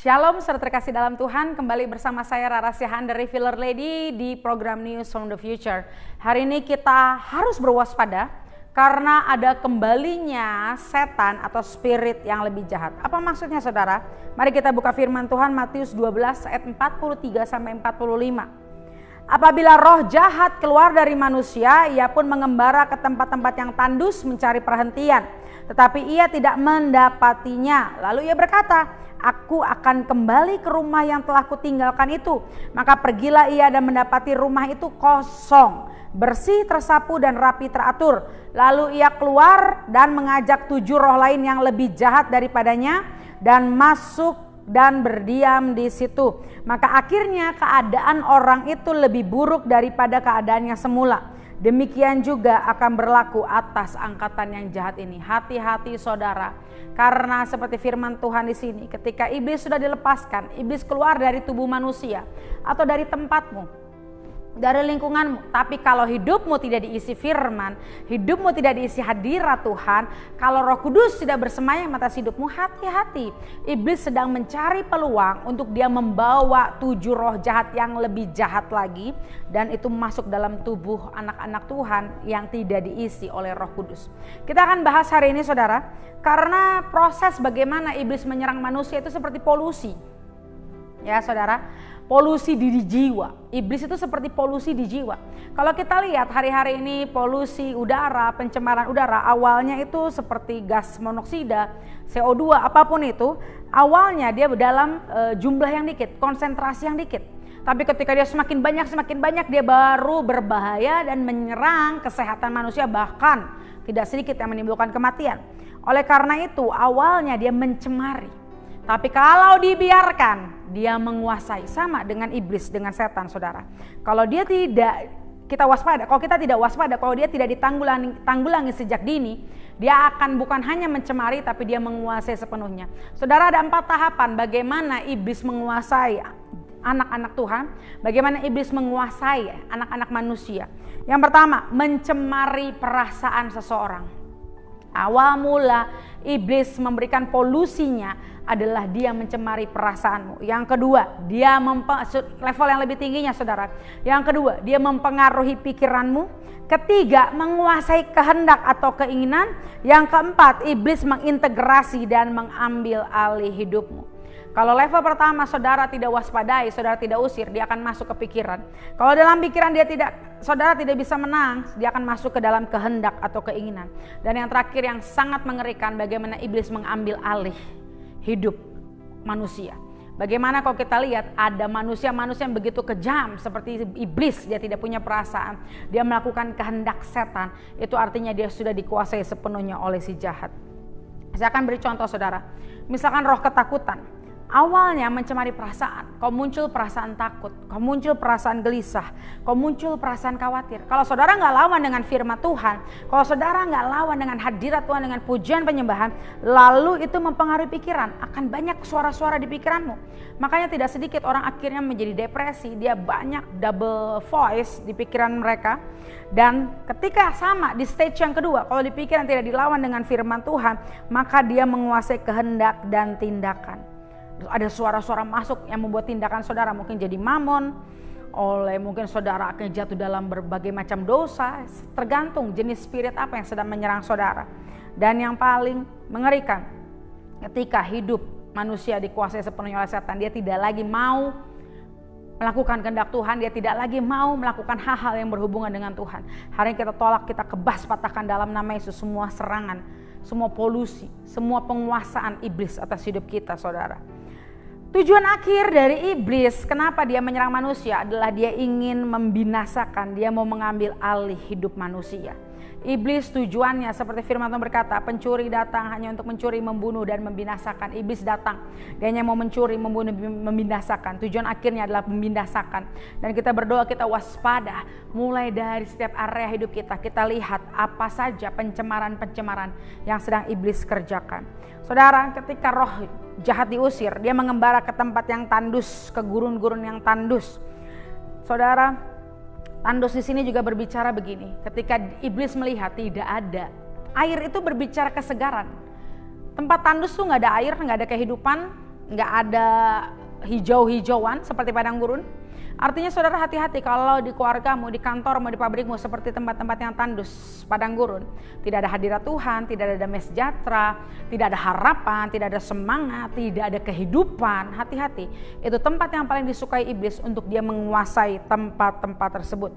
Shalom, saudara terkasih dalam Tuhan, kembali bersama saya Rara Siahaan dari Filler Lady di program News from the Future. Hari ini kita harus berwaspada karena ada kembalinya setan atau spirit yang lebih jahat. Apa maksudnya saudara? Mari kita buka firman Tuhan Matius 12 ayat 43 sampai 45. Apabila roh jahat keluar dari manusia, ia pun mengembara ke tempat-tempat yang tandus mencari perhentian. Tetapi ia tidak mendapatinya. Lalu ia berkata, aku akan kembali ke rumah yang telah kutinggalkan itu. Maka pergilah ia dan mendapati rumah itu kosong, bersih, tersapu dan rapi teratur. Lalu ia keluar dan mengajak 7 roh lain yang lebih jahat daripadanya dan masuk dan berdiam di situ. Maka akhirnya keadaan orang itu lebih buruk daripada keadaannya semula. Demikian juga akan berlaku atas angkatan yang jahat ini. Hati-hati saudara, karena seperti firman Tuhan di sini, ketika iblis sudah dilepaskan, iblis keluar dari tubuh manusia atau dari tempatmu, dari lingkunganmu. Tapi kalau hidupmu tidak diisi firman, hidupmu tidak diisi hadirat Tuhan, kalau Roh Kudus tidak bersemayam atas hidupmu, hati-hati. Iblis sedang mencari peluang untuk dia membawa 7 roh jahat yang lebih jahat lagi, dan itu masuk dalam tubuh anak-anak Tuhan yang tidak diisi oleh Roh Kudus. Kita akan bahas hari ini saudara, karena proses bagaimana iblis menyerang manusia itu seperti polusi. Ya saudara, polusi di jiwa. Iblis itu seperti polusi di jiwa. Kalau kita lihat hari-hari ini polusi udara, pencemaran udara, awalnya itu seperti gas monoksida, CO2, apapun itu, awalnya dia dalam jumlah yang dikit, konsentrasi yang dikit. Tapi ketika dia semakin banyak dia baru berbahaya dan menyerang kesehatan manusia, bahkan tidak sedikit yang menimbulkan kematian. Oleh karena itu awalnya dia mencemari. Tapi kalau dibiarkan, dia menguasai, sama dengan iblis, dengan setan saudara. Kalau dia tidak, kita waspada. Kalau kita tidak waspada, kalau dia tidak ditanggulangi sejak dini, dia akan bukan hanya mencemari, tapi dia menguasai sepenuhnya. Saudara, ada 4 tahapan bagaimana iblis menguasai anak-anak Tuhan, bagaimana iblis menguasai anak-anak manusia. Yang pertama, mencemari perasaan seseorang. Awal mula iblis memberikan polusinya adalah dia mencemari perasaanmu. Yang kedua, dia level yang lebih tingginya saudara. Yang kedua, dia mempengaruhi pikiranmu. Ketiga, menguasai kehendak atau keinginan. Yang keempat, iblis mengintegrasi dan mengambil alih hidupmu. Kalau level pertama saudara tidak waspadai, saudara tidak usir, dia akan masuk ke pikiran. Kalau dalam pikiran saudara tidak bisa menang, dia akan masuk ke dalam kehendak atau keinginan. Dan yang terakhir yang sangat mengerikan, bagaimana iblis mengambil alih hidup manusia. Bagaimana kalau kita lihat ada manusia-manusia yang begitu kejam seperti iblis, dia tidak punya perasaan, dia melakukan kehendak setan, itu artinya dia sudah dikuasai sepenuhnya oleh si jahat. Saya akan beri contoh saudara, misalkan roh ketakutan. Awalnya mencemari perasaan, kau muncul perasaan takut, kau muncul perasaan gelisah, kau muncul perasaan khawatir. Kalau saudara nggak lawan dengan firman Tuhan, kalau saudara nggak lawan dengan hadirat Tuhan, dengan pujian penyembahan, lalu itu mempengaruhi pikiran, akan banyak suara-suara di pikiranmu. Makanya tidak sedikit orang akhirnya menjadi depresi, dia banyak double voice di pikiran mereka. Dan ketika sama di stage yang kedua, kalau di pikiran tidak dilawan dengan firman Tuhan, maka dia menguasai kehendak dan tindakan. Ada suara-suara masuk yang membuat tindakan saudara mungkin jadi mamon, mungkin saudara akan jatuh dalam berbagai macam dosa, tergantung jenis spirit apa yang sedang menyerang saudara. Dan yang paling mengerikan, ketika hidup manusia dikuasai sepenuhnya oleh setan, dia tidak lagi mau melakukan kehendak Tuhan, dia tidak lagi mau melakukan hal-hal yang berhubungan dengan Tuhan. Hari ini kita tolak, kita kebas patahkan dalam nama Yesus semua serangan, semua polusi, semua penguasaan iblis atas hidup kita saudara. Tujuan akhir dari iblis, kenapa dia menyerang manusia, adalah dia ingin membinasakan, dia mau mengambil alih hidup manusia. Iblis tujuannya seperti firman Tuhan berkata, pencuri datang hanya untuk mencuri, membunuh dan membinasakan. Iblis datang, dia hanya mau mencuri, membunuh, membinasakan. Tujuan akhirnya adalah membinasakan. Dan kita berdoa, kita waspada mulai dari setiap area hidup kita. Kita lihat apa saja pencemaran-pencemaran yang sedang iblis kerjakan. Saudara, ketika roh jahat diusir, dia mengembara ke tempat yang tandus, ke gurun-gurun yang tandus. Saudara, tandus di sini juga berbicara begini, ketika iblis melihat tidak ada air, itu berbicara kesegaran. Tempat tandus tuh nggak ada air, nggak ada kehidupan, nggak ada hijau-hijauan seperti padang gurun. Artinya saudara hati-hati kalau di keluargamu, di kantormu, di pabrikmu seperti tempat-tempat yang tandus, padang gurun. Tidak ada hadirat Tuhan, tidak ada damai sejahtera, tidak ada harapan, tidak ada semangat, tidak ada kehidupan. Hati-hati, itu tempat yang paling disukai iblis untuk dia menguasai tempat-tempat tersebut.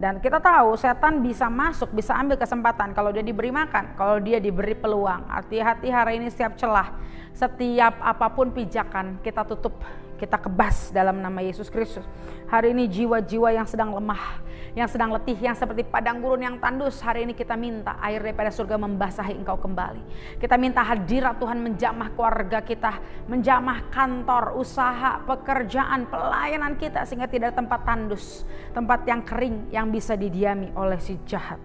Dan kita tahu setan bisa masuk, bisa ambil kesempatan kalau dia diberi makan, kalau dia diberi peluang. Hati-hati hari ini setiap celah, setiap apapun pijakan kita tutup, kita kebas dalam nama Yesus Kristus. Hari ini jiwa-jiwa yang sedang lemah, yang sedang letih, yang seperti padang gurun yang tandus, hari ini kita minta air daripada surga membasahi engkau kembali. Kita minta hadirat Tuhan menjamah keluarga kita, menjamah kantor, usaha, pekerjaan, pelayanan kita, sehingga tidak ada tempat tandus, tempat yang kering yang bisa didiami oleh si jahat.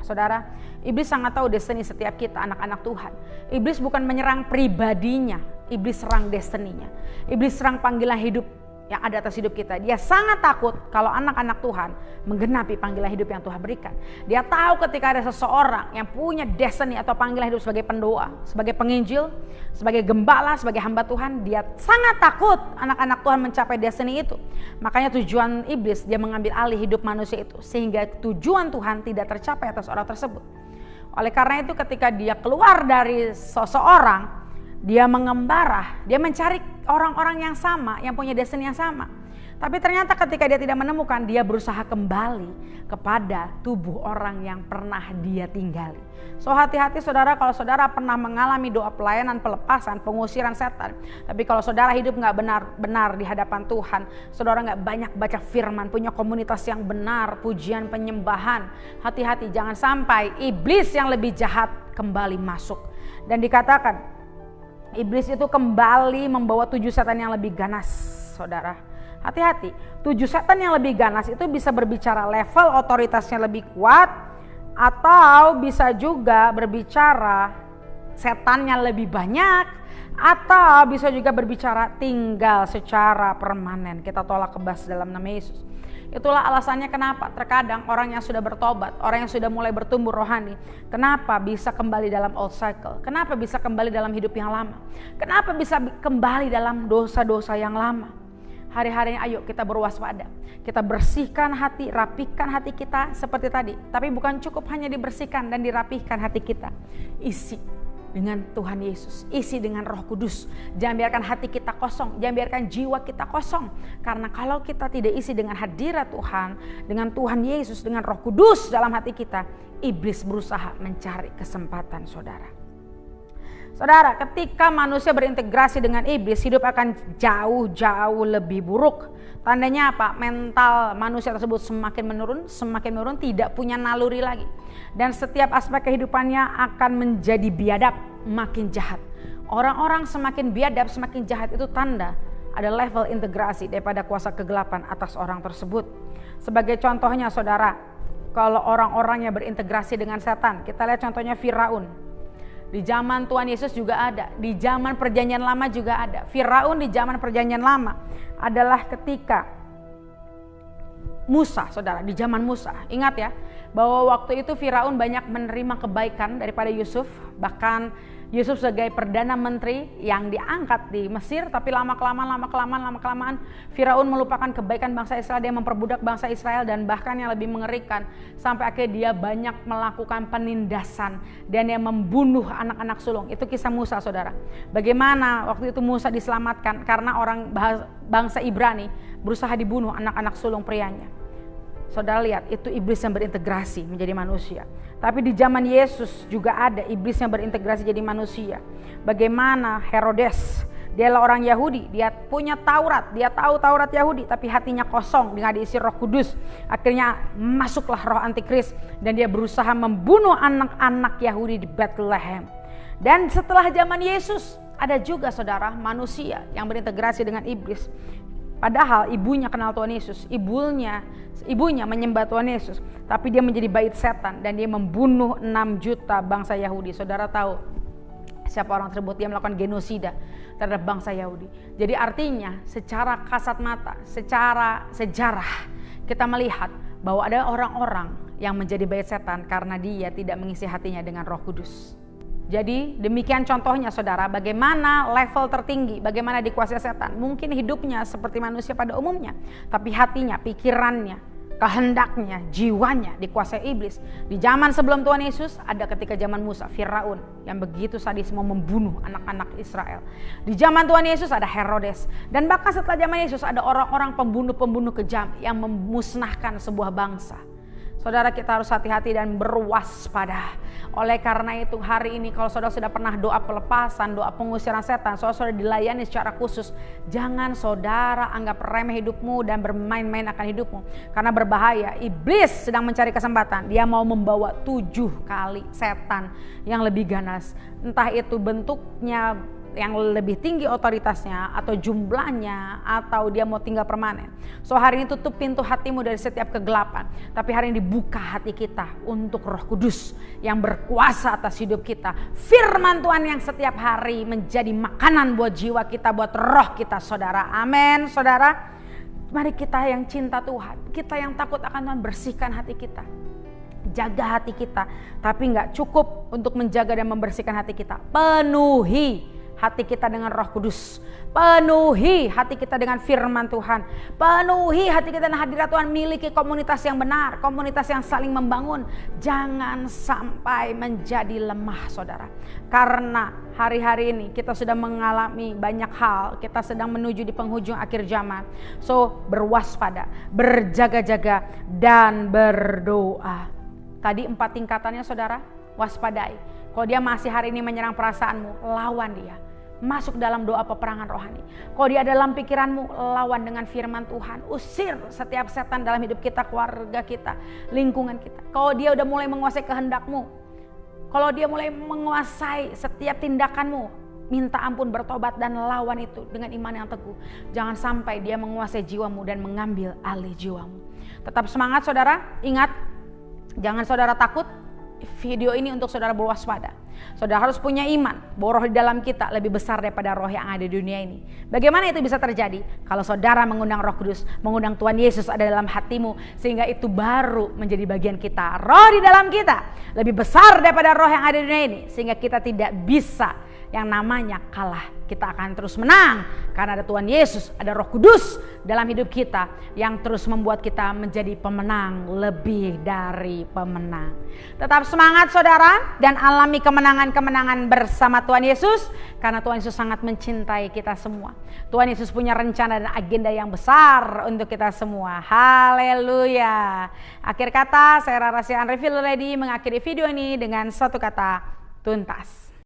Saudara, iblis sangat tahu destiny setiap kita anak-anak Tuhan. Iblis bukan menyerang pribadinya, iblis serang destininya. Iblis serang panggilan hidup yang ada atas hidup kita. Dia sangat takut kalau anak-anak Tuhan menggenapi panggilan hidup yang Tuhan berikan. Dia tahu ketika ada seseorang yang punya destiny atau panggilan hidup sebagai pendoa, sebagai penginjil, sebagai gembala, sebagai hamba Tuhan, dia sangat takut anak-anak Tuhan mencapai destiny itu. Makanya tujuan iblis, dia mengambil alih hidup manusia itu, sehingga tujuan Tuhan tidak tercapai atas orang tersebut. Oleh karena itu ketika dia keluar dari seseorang, dia mengembara, dia mencari orang-orang yang sama, yang punya destiny yang sama. Tapi ternyata ketika dia tidak menemukan, dia berusaha kembali kepada tubuh orang yang pernah dia tinggali. So hati-hati saudara, kalau saudara pernah mengalami doa pelayanan, pelepasan, pengusiran setan. Tapi kalau saudara hidup gak benar-benar di hadapan Tuhan, saudara gak banyak baca firman, punya komunitas yang benar, pujian, penyembahan. Hati-hati, jangan sampai iblis yang lebih jahat kembali masuk. Dan dikatakan, iblis itu kembali membawa 7 setan yang lebih ganas, saudara. Hati-hati, 7 setan yang lebih ganas itu bisa berbicara level otoritasnya lebih kuat, atau bisa juga berbicara setannya lebih banyak, atau bisa juga berbicara tinggal secara permanen. Kita tolak kebas dalam nama Yesus. Itulah alasannya kenapa terkadang orang yang sudah bertobat, orang yang sudah mulai bertumbuh rohani, kenapa bisa kembali dalam old cycle? Kenapa bisa kembali dalam hidup yang lama? Kenapa bisa kembali dalam dosa-dosa yang lama? Hari-hari ini ayo kita berwaspada. Kita bersihkan hati, rapikan hati kita seperti tadi. Tapi bukan cukup hanya dibersihkan dan dirapihkan hati kita. Isi dengan Tuhan Yesus, isi dengan Roh Kudus. Jangan biarkan hati kita kosong, jangan biarkan jiwa kita kosong. Karena kalau kita tidak isi dengan hadirat Tuhan, dengan Tuhan Yesus, dengan Roh Kudus dalam hati kita, iblis berusaha mencari kesempatan, saudara. Saudara, ketika manusia berintegrasi dengan iblis, hidup akan jauh-jauh lebih buruk. Tandanya apa? Mental manusia tersebut semakin menurun, tidak punya naluri lagi. Dan setiap aspek kehidupannya akan menjadi biadab, makin jahat. Orang-orang semakin biadab, semakin jahat, itu tanda ada level integrasi daripada kuasa kegelapan atas orang tersebut. Sebagai contohnya saudara, kalau orang-orang yang berintegrasi dengan setan, kita lihat contohnya Firaun. Di zaman Tuhan Yesus juga ada, di zaman perjanjian lama juga ada. Firaun di zaman perjanjian lama adalah ketika Musa, saudara, di zaman Musa. Ingat ya, bahwa waktu itu Firaun banyak menerima kebaikan daripada Yusuf. Bahkan Yusuf sebagai perdana menteri yang diangkat di Mesir, tapi lama-kelamaan Firaun melupakan kebaikan bangsa Israel. Dia memperbudak bangsa Israel, dan bahkan yang lebih mengerikan, sampai akhirnya dia banyak melakukan penindasan dan dia membunuh anak-anak sulung. Itu kisah Musa, saudara. Bagaimana waktu itu Musa diselamatkan karena orang bangsa Ibrani berusaha dibunuh anak-anak sulung prianya. Saudara lihat, itu iblis yang berintegrasi menjadi manusia. Tapi di zaman Yesus juga ada iblis yang berintegrasi jadi manusia. Bagaimana Herodes, dia adalah orang Yahudi, dia punya Taurat, dia tahu Taurat Yahudi, tapi hatinya kosong, dengan diisi Roh Kudus. Akhirnya masuklah roh antikris dan dia berusaha membunuh anak-anak Yahudi di Bethlehem. Dan setelah zaman Yesus ada juga saudara manusia yang berintegrasi dengan iblis. Padahal ibunya kenal Tuhan Yesus, ibunya menyembah Tuhan Yesus, tapi dia menjadi bait setan dan dia membunuh 6 juta bangsa Yahudi. Saudara tahu siapa orang tersebut? Dia melakukan genosida terhadap bangsa Yahudi. Jadi artinya secara kasat mata, secara sejarah kita melihat bahwa ada orang-orang yang menjadi bait setan karena dia tidak mengisi hatinya dengan Roh Kudus. Jadi demikian contohnya saudara, bagaimana level tertinggi, bagaimana dikuasai setan. Mungkin hidupnya seperti manusia pada umumnya, tapi hatinya, pikirannya, kehendaknya, jiwanya dikuasai iblis. Di zaman sebelum Tuhan Yesus, ada ketika zaman Musa, Firaun yang begitu sadis mau membunuh anak-anak Israel. Di zaman Tuhan Yesus ada Herodes. Dan bahkan setelah zaman Yesus ada orang-orang pembunuh-pembunuh kejam yang memusnahkan sebuah bangsa. Saudara, kita harus hati-hati dan berwaspada. Oleh karena itu hari ini kalau saudara sudah pernah doa pelepasan, doa pengusiran setan, saudara dilayani secara khusus, jangan saudara anggap remeh hidupmu dan bermain-main akan hidupmu. Karena berbahaya, iblis sedang mencari kesempatan. Dia mau membawa 7 kali setan yang lebih ganas. Entah itu bentuknya yang lebih tinggi otoritasnya atau jumlahnya, atau dia mau tinggal permanen. So hari ini tutup pintu hatimu dari setiap kegelapan, tapi hari ini dibuka hati kita untuk Roh Kudus yang berkuasa atas hidup kita. Firman Tuhan yang setiap hari menjadi makanan buat jiwa kita, buat roh kita saudara. Amin saudara. Mari kita yang cinta Tuhan, kita yang takut akan Tuhan, bersihkan hati kita. Jaga hati kita, tapi gak cukup untuk menjaga dan membersihkan hati kita. Penuhi hati kita dengan Roh Kudus, penuhi hati kita dengan firman Tuhan, penuhi hati kita dengan hadirat Tuhan. Miliki komunitas yang benar, komunitas yang saling membangun. Jangan sampai menjadi lemah saudara, karena hari-hari ini kita sudah mengalami banyak hal, kita sedang menuju di penghujung akhir zaman. So berwaspada, berjaga-jaga dan berdoa. Tadi 4 tingkatannya saudara, waspadai. Kalau dia masih hari ini menyerang perasaanmu, lawan dia. Masuk dalam doa peperangan rohani. Kalau dia dalam pikiranmu, lawan dengan firman Tuhan. Usir setiap setan dalam hidup kita, keluarga kita, lingkungan kita. Kalau dia udah mulai menguasai kehendakmu, kalau dia mulai menguasai setiap tindakanmu, minta ampun, bertobat dan lawan itu dengan iman yang teguh. Jangan sampai dia menguasai jiwamu dan mengambil alih jiwamu. Tetap semangat saudara, ingat, jangan saudara takut. Video ini untuk saudara berwaspada. Saudara harus punya iman bahwa roh di dalam kita lebih besar daripada roh yang ada di dunia ini. Bagaimana itu bisa terjadi? Kalau saudara mengundang Roh Kudus, mengundang Tuhan Yesus ada dalam hatimu, sehingga itu baru menjadi bagian kita. Roh di dalam kita lebih besar daripada roh yang ada di dunia ini, sehingga kita tidak bisa yang namanya kalah. Kita akan terus menang karena ada Tuhan Yesus, ada Roh Kudus dalam hidup kita yang terus membuat kita menjadi pemenang, lebih dari pemenang. Tetap semangat saudara dan alami kemenangan-kemenangan bersama Tuhan Yesus, karena Tuhan Yesus sangat mencintai kita semua. Tuhan Yesus punya rencana dan agenda yang besar untuk kita semua. Haleluya. Akhir kata, saya Rara Sihan Refill Lady mengakhiri video ini dengan satu kata, tuntas.